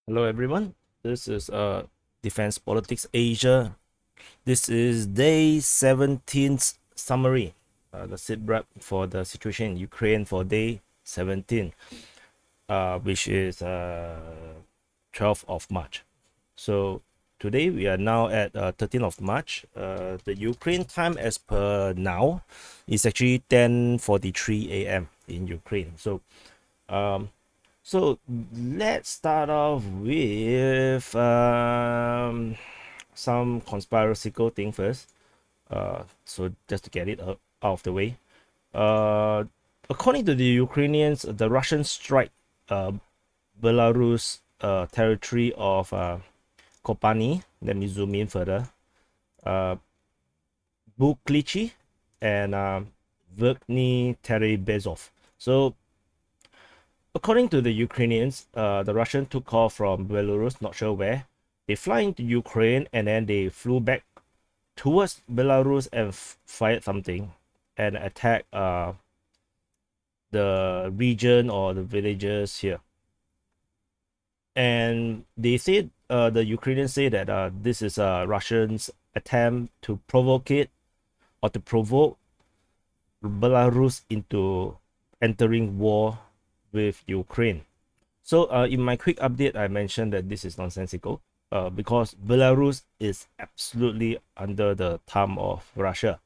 Hello everyone, this is Defense Politics Asia. This is day 17th summary, the SITREP for the situation in Ukraine for day 17, which is 12th of March. So today we are now at 13th of March. The Ukraine time as per now is actually 10:43 a.m. in Ukraine. So let's start off with some conspiracycal thing first. So just to get it out of the way. Uh, According to the Ukrainians, the Russians strike uh, Belarus territory of Kopani. Let me zoom in further. Uh, Buklichi and Verkny Teribezov. So according to the Ukrainians, the Russian took off from Belarus, not sure where. They fly into Ukraine and then they flew back towards Belarus and fired something and attacked the region or the villages here. And they said, the Ukrainians say that this is a Russian's attempt to provoke Belarus into entering war with Ukraine. So in my quick update, I mentioned that this is nonsensical because Belarus is absolutely under the thumb of Russia.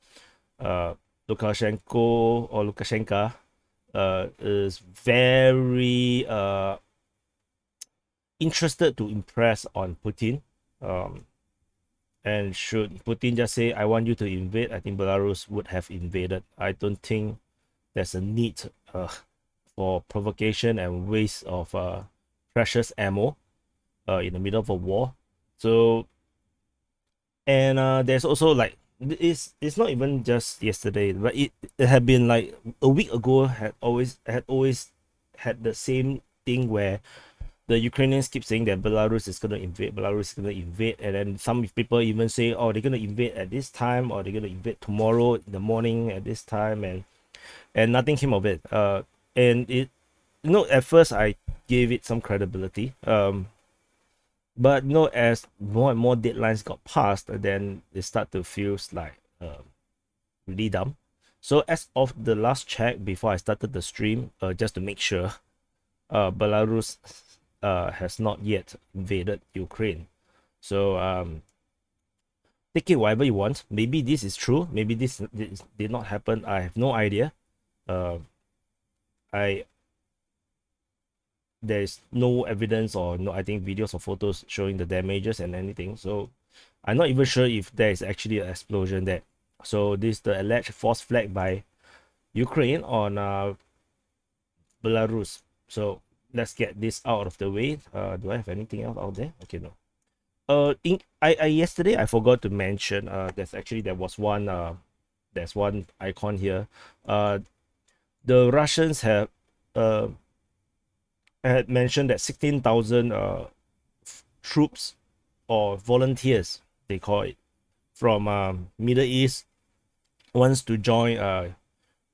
Uh, Lukashenko is very interested to impress on Putin. Um, and should Putin just say, I want you to invade, I think Belarus would have invaded. I don't think there's a need for provocation and waste of precious ammo in the middle of a war. So, and there's also like it's not even just yesterday, but it had been like a week ago. Had always had the same thing where the Ukrainians keep saying that Belarus is gonna invade, and then some people even say, oh, they're gonna invade at this time, or they're gonna invade tomorrow in the morning at this time, and nothing came of it. And at first I gave it some credibility. But as more and more deadlines got passed, then it start to feel like really dumb. So as of the last check before I started the stream, just to make sure, Belarus has not yet invaded Ukraine. So take it whatever you want. Maybe this is true. Maybe this did not happen. I have no idea. Uh, I There's no evidence or no, I think, videos or photos showing the damages and anything. So I'm not even sure if there is actually an explosion there. So this is the alleged false flag by Ukraine on Belarus. So let's get this out of the way. Do I have anything else out there? Okay, no. I yesterday I forgot to mention. There's one icon here. The Russians uh had mentioned that 16,000 troops or volunteers, they call it, from Middle East wants to join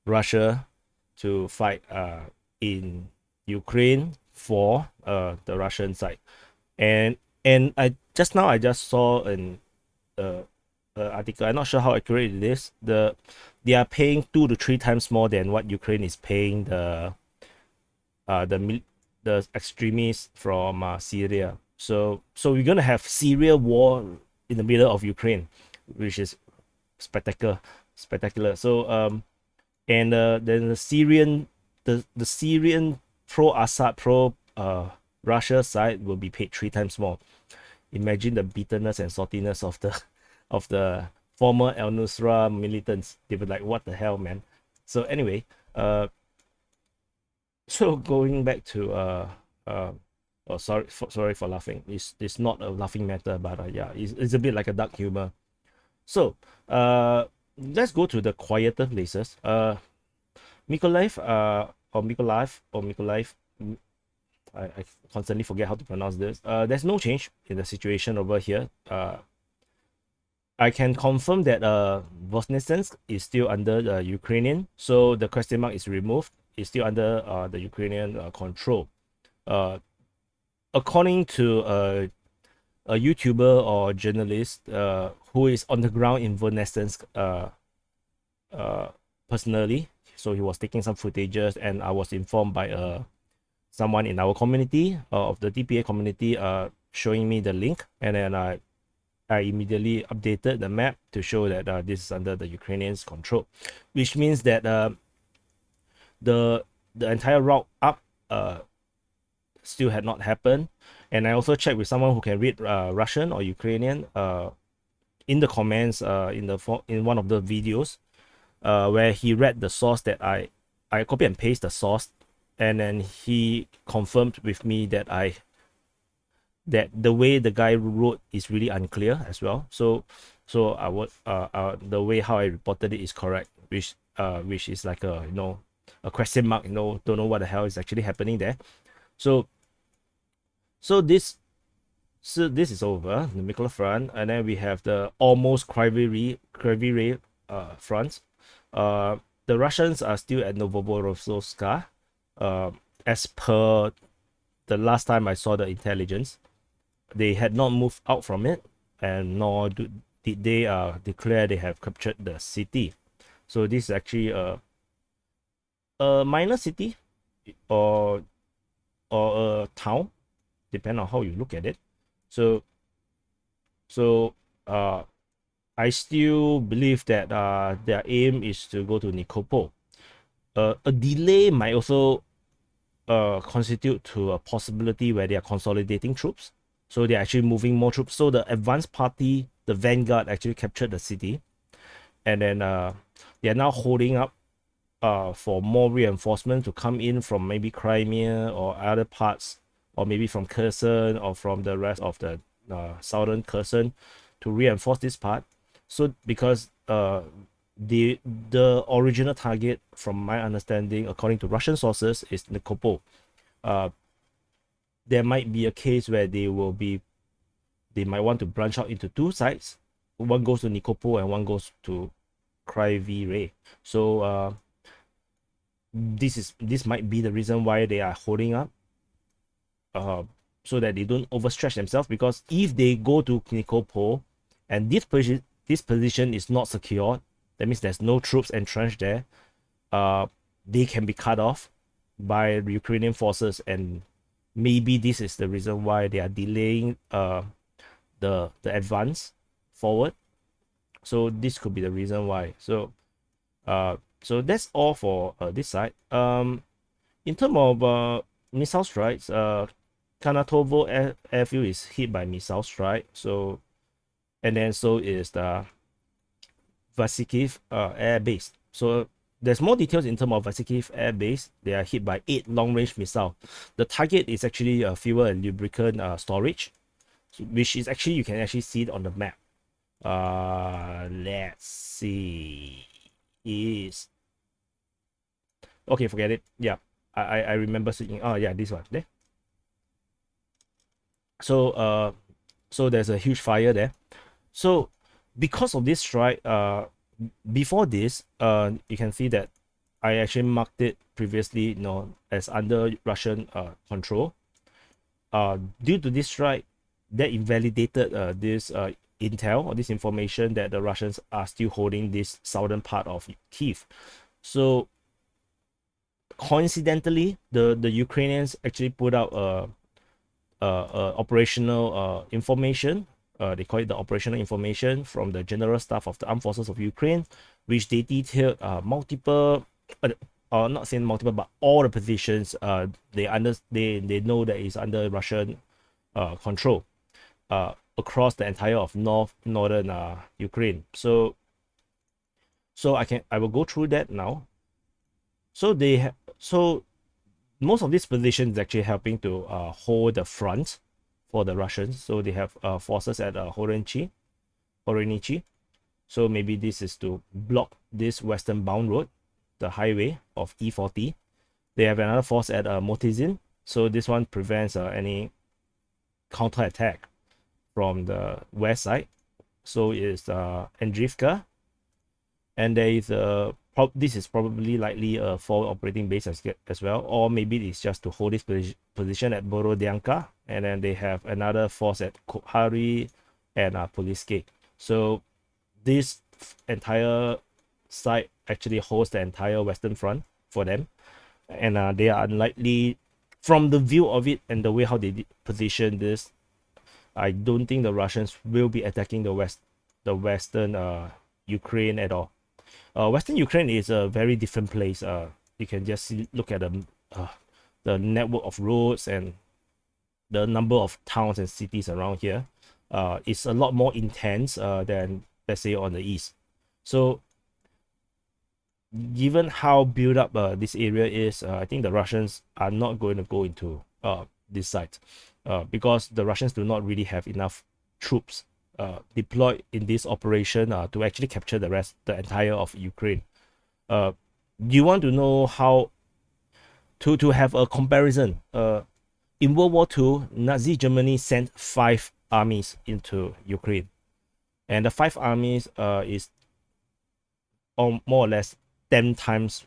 Russia to fight in Ukraine for the Russian side. And I just saw an article. I'm not sure how accurate it is. They are paying 2 to 3 times more than what Ukraine is paying the extremists from Syria. So we're gonna have Syria war in the middle of Ukraine, which is spectacular. So and then the Syrian pro Assad pro Russia side will be paid 3 times more. Imagine the bitterness and saltiness of the of the former Al Nusra militants. They were like, what the hell, man? So anyway, so going back to oh, sorry for laughing. It's not a laughing matter, but yeah, it's a bit like a dark humor. So let's go to the quieter places. Mykolaiv or Mykolaiv. I constantly forget how to pronounce this. There's no change in the situation over here. I can confirm that Voznesensk is still under the Ukrainian, so the question mark is removed. It's still under the Ukrainian control. Uh, according to a YouTuber or journalist who is on the ground in Vernestens personally. So he was taking some footages, and I was informed by someone in our community of the TPA community showing me the link, and then I immediately updated the map to show that this is under the Ukrainians' control, which means that the entire route up still had not happened. And I also checked with someone who can read Russian or Ukrainian in the comments in one of the videos where he read the source that I copy and paste the source, and then he confirmed with me that that the way the guy wrote is really unclear as well. So I would the way how I reported it is correct, which is like a a question mark, don't know what the hell is actually happening there. So this is over the Mikula front, and then we have the almost Kryvyi Rih front. The Russians are still at Novorossiysk, as per the last time I saw the intelligence. They had not moved out from it, and nor did they declare they have captured the city. So this is actually a minor city or a town, depending on how you look at it. So I still believe that their aim is to go to Nikopol. A delay might also constitute to a possibility where they are consolidating troops. So they're actually moving more troops. So the advanced party, the vanguard, actually captured the city, and then they are now holding up for more reinforcement to come in from maybe Crimea or other parts, or maybe from Kherson or from the rest of the southern Kherson to reinforce this part. So because the original target, from my understanding, according to Russian sources, is Nikopol. There might be a case where they might want to branch out into two sides. One goes to Nikopol and one goes to Kryvyi Rih. So this might be the reason why they are holding up, so that they don't overstretch themselves. Because if they go to Nikopol and this position is not secured, that means there's no troops entrenched there, they can be cut off by the Ukrainian forces, and maybe this is the reason why they are delaying the advance forward. So this could be the reason why. So that's all for this side. In terms of missile strikes, Kanatovo airfield is hit by missile strike. So, and then so is the Vasikiv air base. So there's more details in terms of Vasikiv air base. They are hit by 8 long-range missiles. The target is actually fuel and lubricant storage, which is actually, you can actually see it on the map. Let's see. Is okay, forget it. Yeah, I remember seeing. Oh yeah, this one there. So so there's a huge fire there. So because of this strike, before this, you can see that I actually marked it previously, as under Russian control. Due to this strike, that invalidated this intel or this information that the Russians are still holding this southern part of Kiev. So coincidentally, the Ukrainians actually put out operational information. They call it the operational information from the General Staff of the Armed Forces of Ukraine, which they detailed multiple, not saying multiple, but all the positions they know that is under Russian control across the entire of northern Ukraine. So I will go through that now. So so most of these positions is actually helping to hold the front for the Russians. So they have forces at Horenichi. So maybe this is to block this western bound road, the highway of E40. They have another force at Motizin. So this one prevents any counterattack from the west side. So it's Andrivka. And there is this is probably likely a forward operating base as well, or maybe it's just to hold this position at Borodyanka, and then they have another force at Kokhari and Poliske. So this entire site actually holds the entire Western Front for them, and they are unlikely, from the view of it and the way how they position this, I don't think the Russians will be attacking the Western Ukraine at all. Western Ukraine is a very different place. You can just look at the network of roads and the number of towns and cities around here. It's a lot more intense than, let's say, on the east. So given how built up this area is, I think the Russians are not going to go into this site because the Russians do not really have enough troops deployed in this operation to actually capture the entire of Ukraine. You want to know how to have a comparison? In World War II, Nazi Germany sent 5 armies into Ukraine, and the 5 armies is more or less 10 times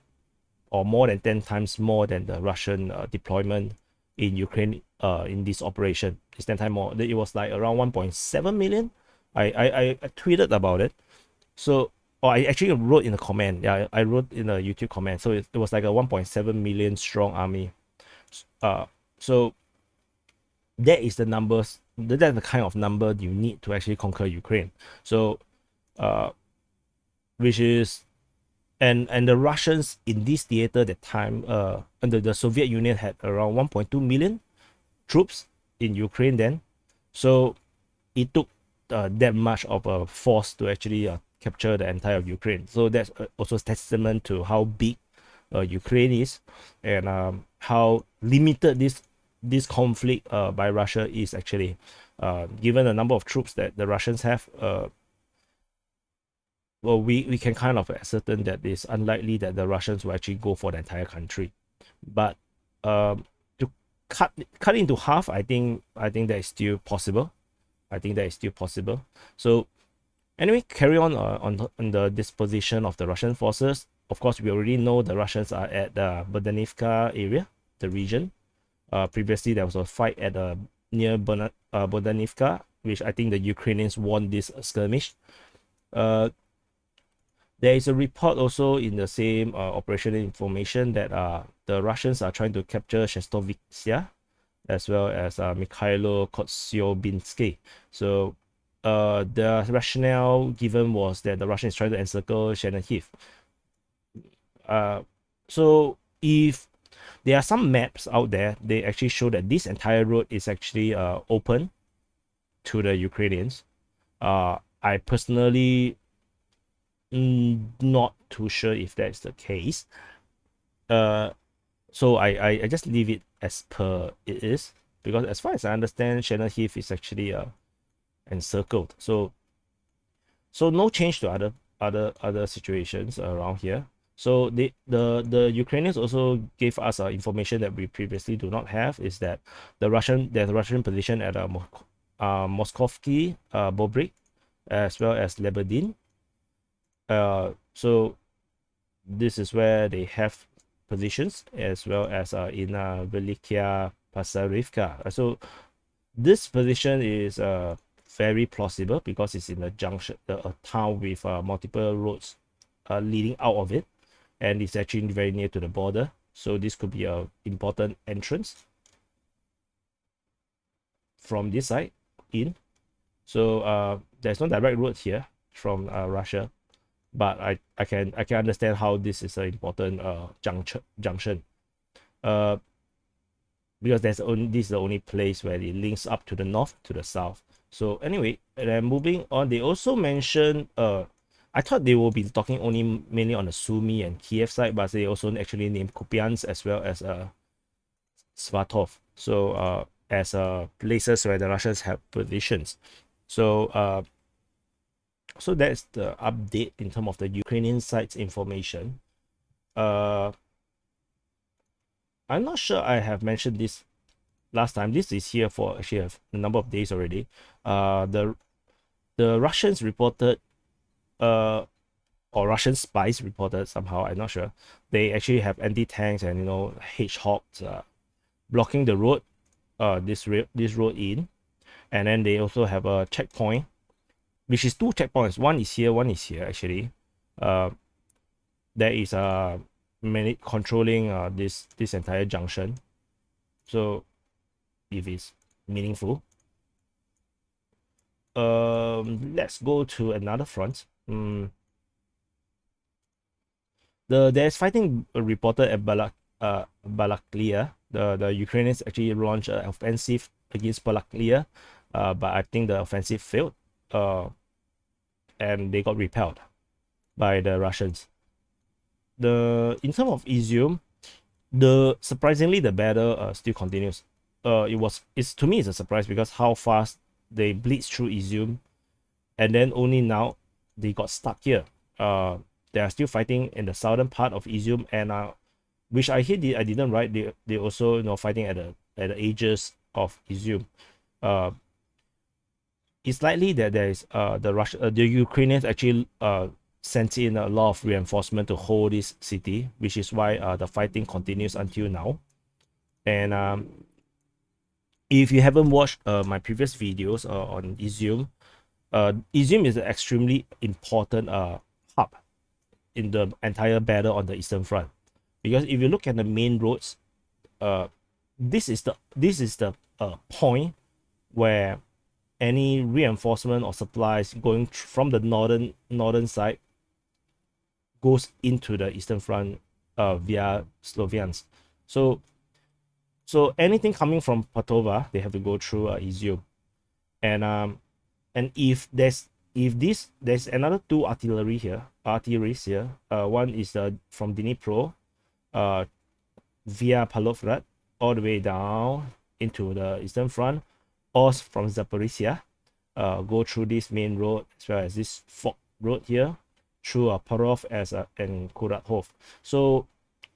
or more than 10 times more than the Russian deployment in Ukraine in this operation. It's 10 times more. It was like around 1.7 million. I tweeted about it. So, or I actually wrote in a comment. Yeah, I wrote in a YouTube comment. So it was like a 1.7 million strong army. So that is the numbers. That's the kind of number you need to actually conquer Ukraine. So, which is, and the Russians in this theater that time, under the Soviet Union had around 1.2 million troops in Ukraine then. So it took that much of a force to actually capture the entire Ukraine. So that's also a testament to how big Ukraine is, and how limited this conflict by Russia is actually, given the number of troops that the Russians have. Well, we can kind of ascertain that it's unlikely that the Russians will actually go for the entire country. But to cut into half, I think that is still possible. So anyway, carry on the disposition of the Russian forces. Of course, we already know the Russians are at the Bodanivka area, the region. Previously, there was a fight at near Bodanivka, which I think the Ukrainians won this skirmish. There is a report also in the same operational information that the Russians are trying to capture Shestovitsia as well as Mikhailo Kotsiobinski. So the rationale given was that the Russians trying to encircle Chernihiv. So if there are some maps out there, they actually show that this entire road is actually open to the Ukrainians. I personally not too sure if that's the case. So I just leave it as per it is, because as far as I understand, Chernihiv is actually encircled. So no change to other situations around here. So the Ukrainians also gave us information that we previously do not have, is that there's a Russian position at Moskovsky Bobrik as well as Lebedin. So this is where they have positions, as well as in Velikia Pasarivka. So this position is very plausible because it's in a junction, a town with multiple roads leading out of it, and it's actually very near to the border. So this could be an important entrance from this side in. So there's no direct road here from Russia, but I can understand how this is an important junction, because this is the only place where it links up to the north to the south. So anyway, and then moving on, they also mentioned I thought they will be talking only mainly on the Sumy and Kiev side, but they also actually named Kupiansk as well as Svatov, so as places where the Russians have positions. So so that's the update in terms of the Ukrainian side's information. I'm not sure I have mentioned this last time. This is here for actually a number of days already. The Russians reported, or Russian spies reported somehow, I'm not sure, they actually have anti-tanks and hedgehogs blocking the road this road in, and then they also have a checkpoint, which is two checkpoints. One is here actually. There is controlling this entire junction. So if it's meaningful, let's go to another front. There's fighting reported at Balaklia. The Ukrainians actually launched an offensive against Balaklia, but I think the offensive failed, and they got repelled by the Russians. In terms of Izium, surprisingly the battle still continues. It's to me it's a surprise because how fast they blitz through Izium, and then only now they got stuck here. They are still fighting in the southern part of Izium, and which I hear I didn't write. They also fighting at the edges of Izium. It's likely that there is the Ukrainians actually sent in a lot of reinforcement to hold this city, which is why the fighting continues until now. And if you haven't watched my previous videos on Izium, Izium is an extremely important hub in the entire battle on the Eastern Front, because if you look at the main roads, this is the point where any reinforcement or supplies going from the northern side goes into the Eastern Front via Sloviansk. So anything coming from Patova, they have to go through Izium. And if there's another two artilleries here. One is from Dnipro via Pavlograd all the way down into the Eastern Front, or from Zaporizhia, go through this main road as well as this fork road here through Parov and Kuratov. So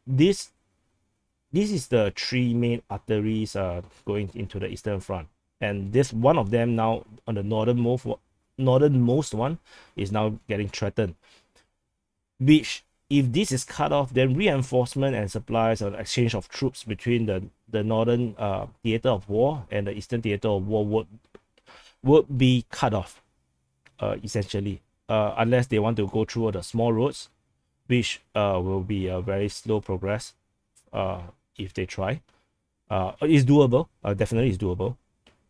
this is the three main arteries going into the Eastern Front, and this one of them now on the northernmost one is now getting threatened, which if this is cut off, then reinforcement and supplies or exchange of troops between the northern theater of war and the eastern theater of war would be cut off, essentially, unless they want to go through the small roads, which will be a very slow progress if they try. It's doable. Definitely is doable.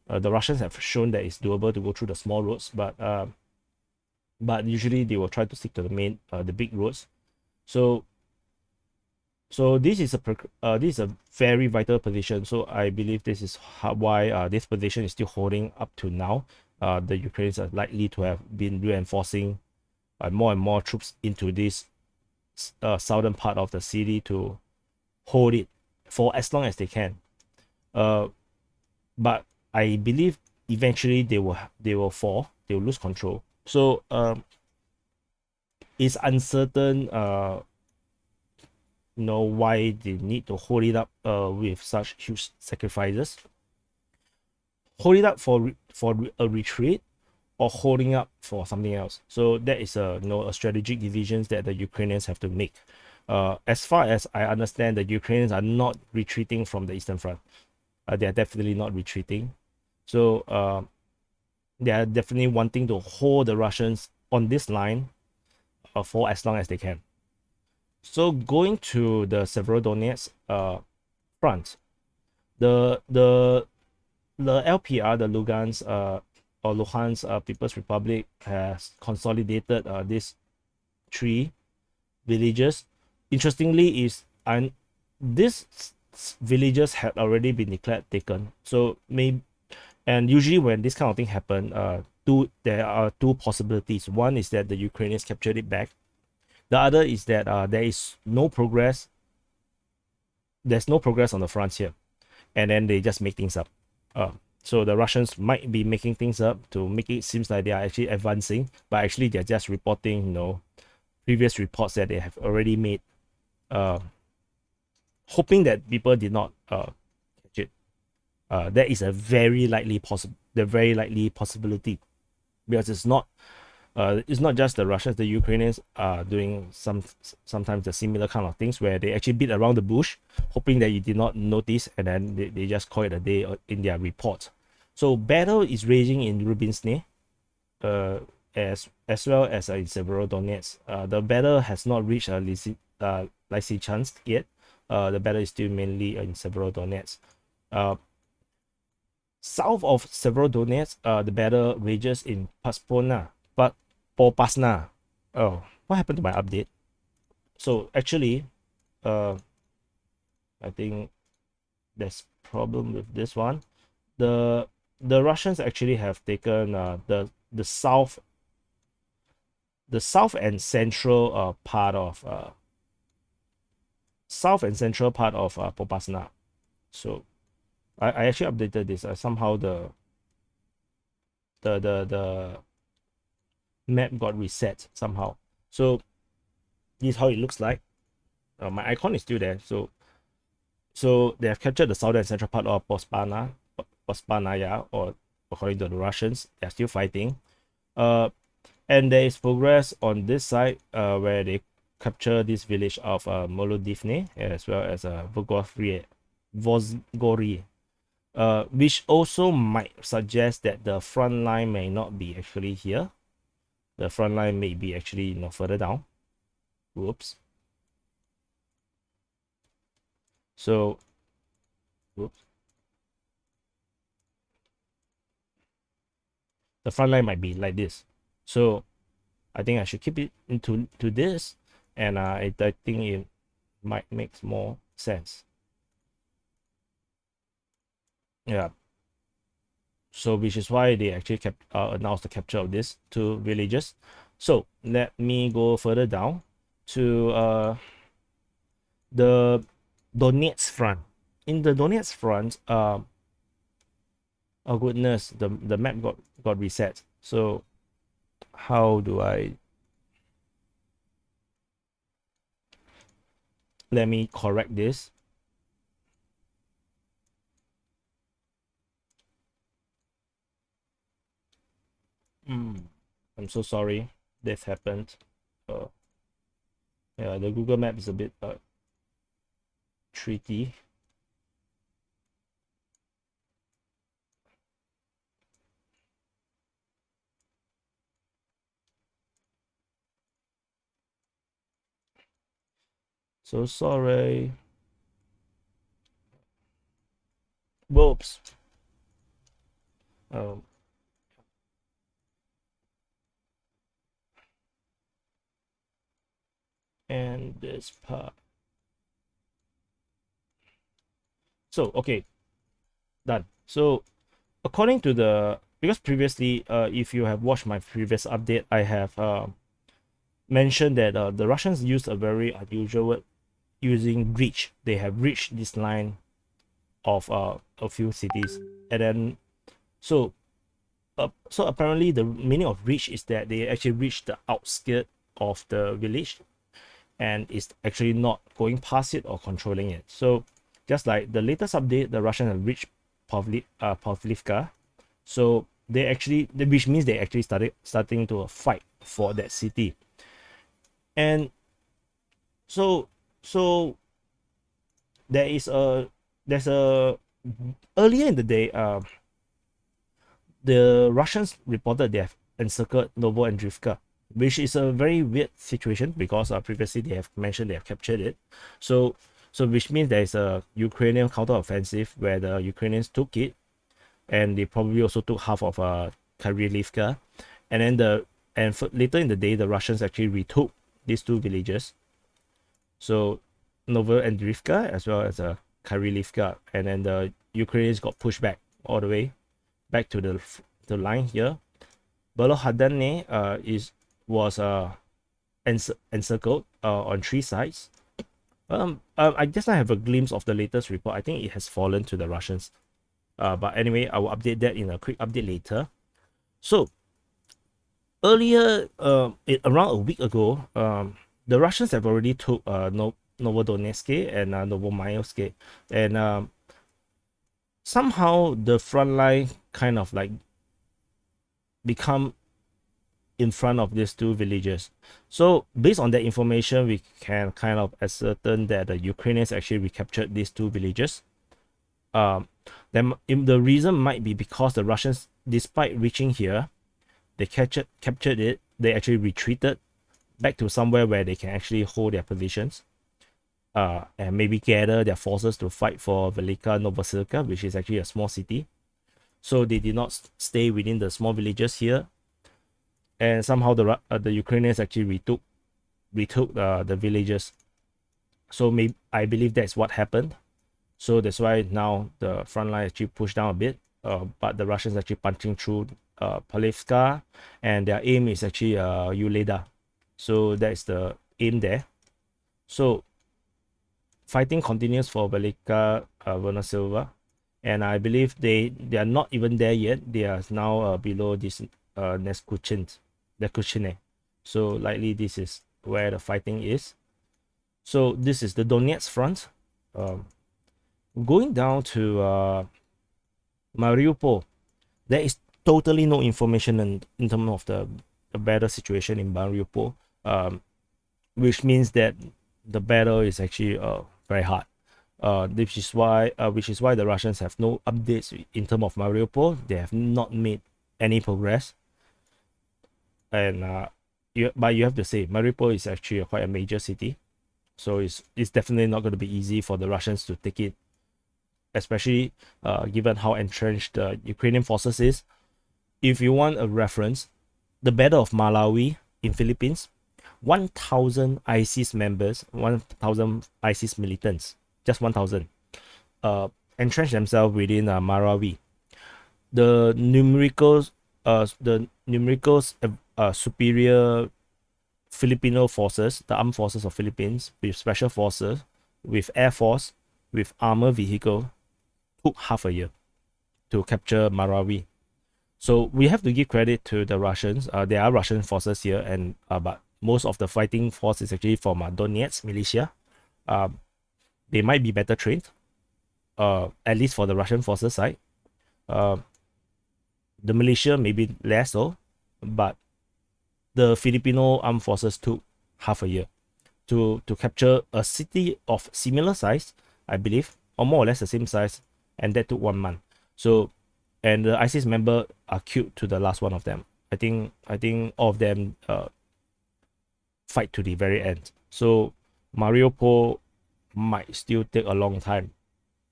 The Russians have shown that it's doable to go through the small roads, but usually they will try to stick to the big roads. So this is a very vital position. So I believe this is why this position is still holding up to now. The Ukrainians are likely to have been reinforcing more and more troops into this southern part of the city to hold it for as long as they can. But I believe eventually they will fall. They will lose control. So it's uncertain why they need to hold it up with such huge sacrifices. Hold it up for a retreat, or holding up for something else. So that is a strategic decisions that the Ukrainians have to make. As far as I understand, the Ukrainians are not retreating from the Eastern Front. They are definitely not retreating. So they are definitely wanting to hold the Russians on this line for as long as they can. So going to the Severodonetsk front, the LPR, the Luhansk People's Republic, has consolidated these three villages. Interestingly, these villages had already been declared taken. So and usually when this kind of thing happen, there are two possibilities. One is that the Ukrainians captured it back. The other is that there is no progress. There's no progress on the fronts here, and then they just make things up. So the Russians might be making things up to make it seems like they are actually advancing, but actually they're just reporting, previous reports that they have already made, hoping that people did not catch it. That is a very likely possibility, because it's not It's not just the Russians, the Ukrainians are doing sometimes the similar kind of things where they actually beat around the bush, hoping that you did not notice, and then they just call it a day in their report. So battle is raging in Rubinstein, uh, as well as in Severodonetsk. The battle has not reached Lysychansk yet. The battle is still mainly in Severodonetsk. South of Severodonetsk, the battle rages in Popasna. Oh, what happened to my update? So actually, uh, I think there's problem with this one. The Russians actually have taken the south and central part of Popasna. So I actually updated this. Somehow the map got reset somehow. So this is how it looks like. My icon is still there. So they have captured the southern and central part of Pospanaya, or according to the Russians, they are still fighting. And there is progress on this side, where they capture this village of Molodivne, as well as Vozgorie, which also might suggest that the front line may not be actually here. The front line may be actually further down. Whoops. So, whoops. The front line might be like this. So I think I should keep it into this, and I think it might make more sense. Yeah. So which is why they actually announced the capture of these two villages. So let me go further down to the Donetsk front. In the Donetsk front, oh goodness, the map got reset. So how do I, let me correct this. I'm so sorry this happened. Yeah, the Google map is a bit tricky. So sorry. Whoops. And this part. So okay, done. So according to because previously, if you have watched my previous update, I have mentioned that the Russians used a very unusual word, using reach. They have reached this line of a few cities, and then so apparently the meaning of reach is that they actually reached the outskirt of the village, and is actually not going past it or controlling it. So just like the latest update, the Russians have reached Pavlivka. So they actually, which means they actually starting to fight for that city. And so there's a earlier in the day, the Russians reported they have encircled Novoandrivka, which is a very weird situation because previously they have mentioned they have captured it. So which means there is a Ukrainian counteroffensive where the Ukrainians took it, and they probably also took half of Karylivka, and then later in the day the Russians actually retook these two villages, so Novoandrivka as well as Karylivka, and then the Ukrainians got pushed back all the way back to the line here. Belohadane was encircled on 3 sides. I guess I have a glimpse of the latest report. I think it has fallen to the Russians. But anyway, I will update that in a quick update later. So earlier, around a week ago, the Russians have already took Novodonetsk and Novomayosk, and somehow the front line kind of like become in front of these two villages. So based on that information, we can kind of ascertain that the Ukrainians actually recaptured these two villages. Then the reason might be because the Russians, despite reaching here, they captured it. They actually retreated back to somewhere where they can actually hold their positions, and maybe gather their forces to fight for Velika Novosibirsk, which is actually a small city. So they did not stay within the small villages here, and somehow the Ukrainians actually retook the villages. So I believe that's what happened. So that's why now the front line actually pushed down a bit, but the Russians actually punching through Polivka, and their aim is actually Uleda. So that's the aim there. So fighting continues for Velika Vonosilva, and I believe they are not even there yet. They are now below this Neskuchine. So likely this is where the fighting is. So this is the Donetsk front. Going down to Mariupol, there is totally no information in terms of the battle situation in Mariupol, which means that the battle is actually very hard. Which is why the Russians have no updates in terms of Mariupol. They have not made any progress, and but you have to say Mariupol is actually quite a major city, so it's definitely not going to be easy for the Russians to take it, especially given how entrenched the Ukrainian forces is. If you want a reference, the Battle of Malawi in Philippines, 1,000 ISIS members, 1,000 ISIS militants, just 1,000, entrenched themselves within Marawi. The numericals superior Filipino forces, the armed forces of Philippines, with special forces, with air force, with armored vehicle, took half a year to capture Marawi. So we have to give credit to the Russians. There are Russian forces here, and but most of the fighting force is actually from Donetsk militia. They might be better trained, at least for the Russian forces side. The militia maybe less so, but the Filipino armed forces took half a year to capture a city of similar size, I believe, or more or less the same size, and that took 1 month. So, and the ISIS member are killed to the last one of them. I think all of them fight to the very end. So Mariupol might still take a long time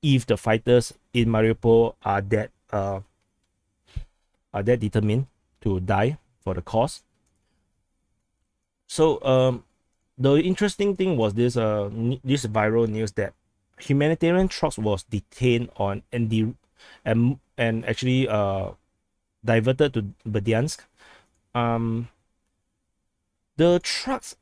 if the fighters in Mariupol are that determined to die for the cause. So the interesting thing was this this viral news that humanitarian trucks was detained on and actually diverted to Berdyansk. The trucks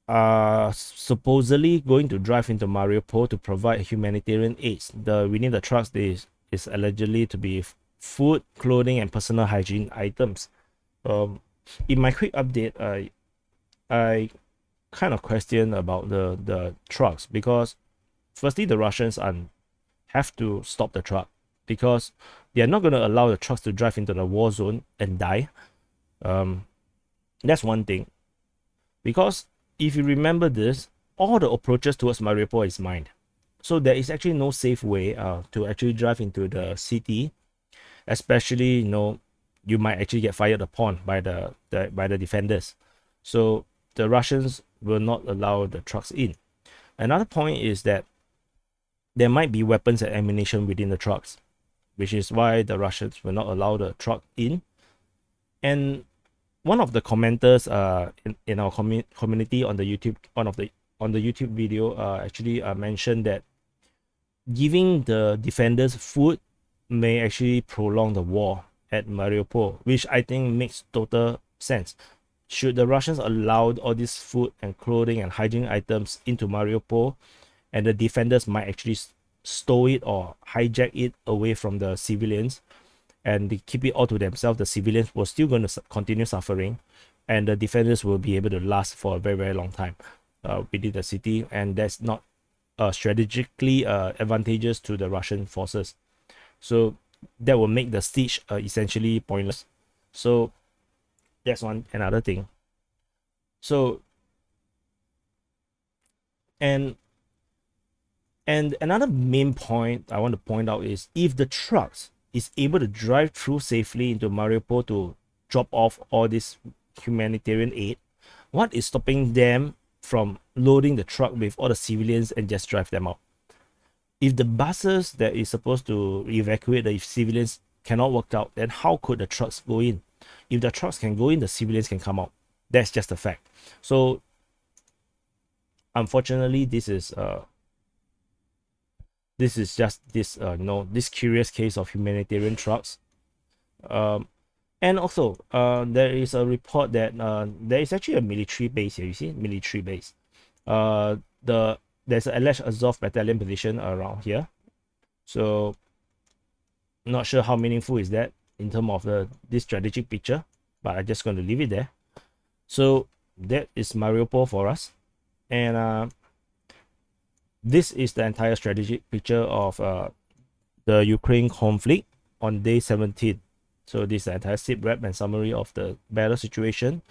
are supposedly going to drive into Mariupol to provide humanitarian aid. Within the trucks is allegedly to be food, clothing, and personal hygiene items. In my quick update, I kind of question about the trucks, because firstly the Russians have to stop the truck, because they are not going to allow the trucks to drive into the war zone and die. That's one thing, because if you remember this, all the approaches towards Mariupol is mined, so there is actually no safe way to actually drive into the city, especially you might actually get fired upon by the defenders. So the Russians will not allow the trucks in. Another point is that there might be weapons and ammunition within the trucks, which is why the Russians will not allow the truck in. And one of the commenters in our community on the YouTube on the YouTube video actually mentioned that giving the defenders food may actually prolong the war at Mariupol, which I think makes total sense. Should the Russians allow all this food and clothing and hygiene items into Mariupol, and the defenders might actually stow it or hijack it away from the civilians, and they keep it all to themselves, the civilians will still going to continue suffering, and the defenders will be able to last for a very, very long time within the city, and that's not strategically advantageous to the Russian forces. So that will make the siege essentially pointless. So That's another thing. So and another main point I want to point out is, if the trucks is able to drive through safely into Mariupol to drop off all this humanitarian aid, what is stopping them from loading the truck with all the civilians and just drive them out? If the buses that is supposed to evacuate the civilians cannot work out, then how could the trucks go in? If the trucks can go in, the civilians can come out. That's just a fact. So unfortunately, this is just this this curious case of humanitarian trucks. And also there is a report that there is actually a military base here. You see, military base. There's an alleged Azov battalion position around here. So not sure how meaningful is that in terms of this strategic picture, but I'm just going to leave it there. So that is Mariupol for us, and this is the entire strategic picture of the Ukraine conflict on day 17. So this is the entire SITREP and summary of the battle situation.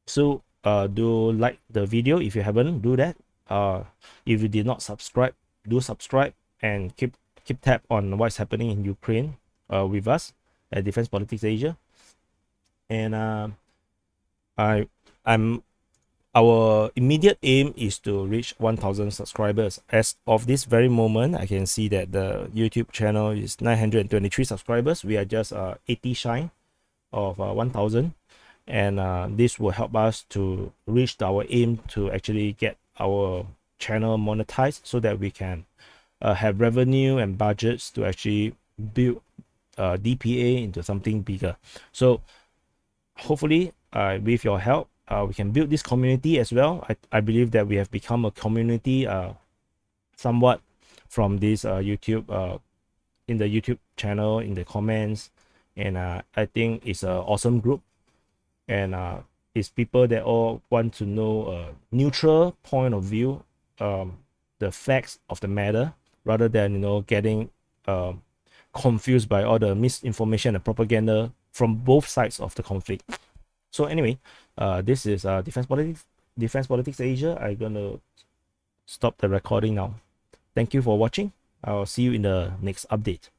So do like the video if you haven't. Do that. If you did not subscribe, do subscribe, and keep tab on what's happening in Ukraine with us at Defense Politics Asia. And our immediate aim is to reach 1,000 subscribers. As of this very moment, I can see that the YouTube channel is 923 subscribers. We are just 80 shy of 1,000, and this will help us to reach our aim to actually get our channel monetized, so that we can have revenue and budgets to actually build DPA into something bigger. So hopefully with your help, we can build this community as well. I believe that we have become a community somewhat from this YouTube in the YouTube channel, in the comments, and I think it's an awesome group, and it's people that all want to know a neutral point of view, the facts of the matter, rather than getting confused by all the misinformation and propaganda from both sides of the conflict. So anyway, this is Defense Politics Asia. I'm gonna stop the recording now. Thank you for watching. I'll see you in the next update.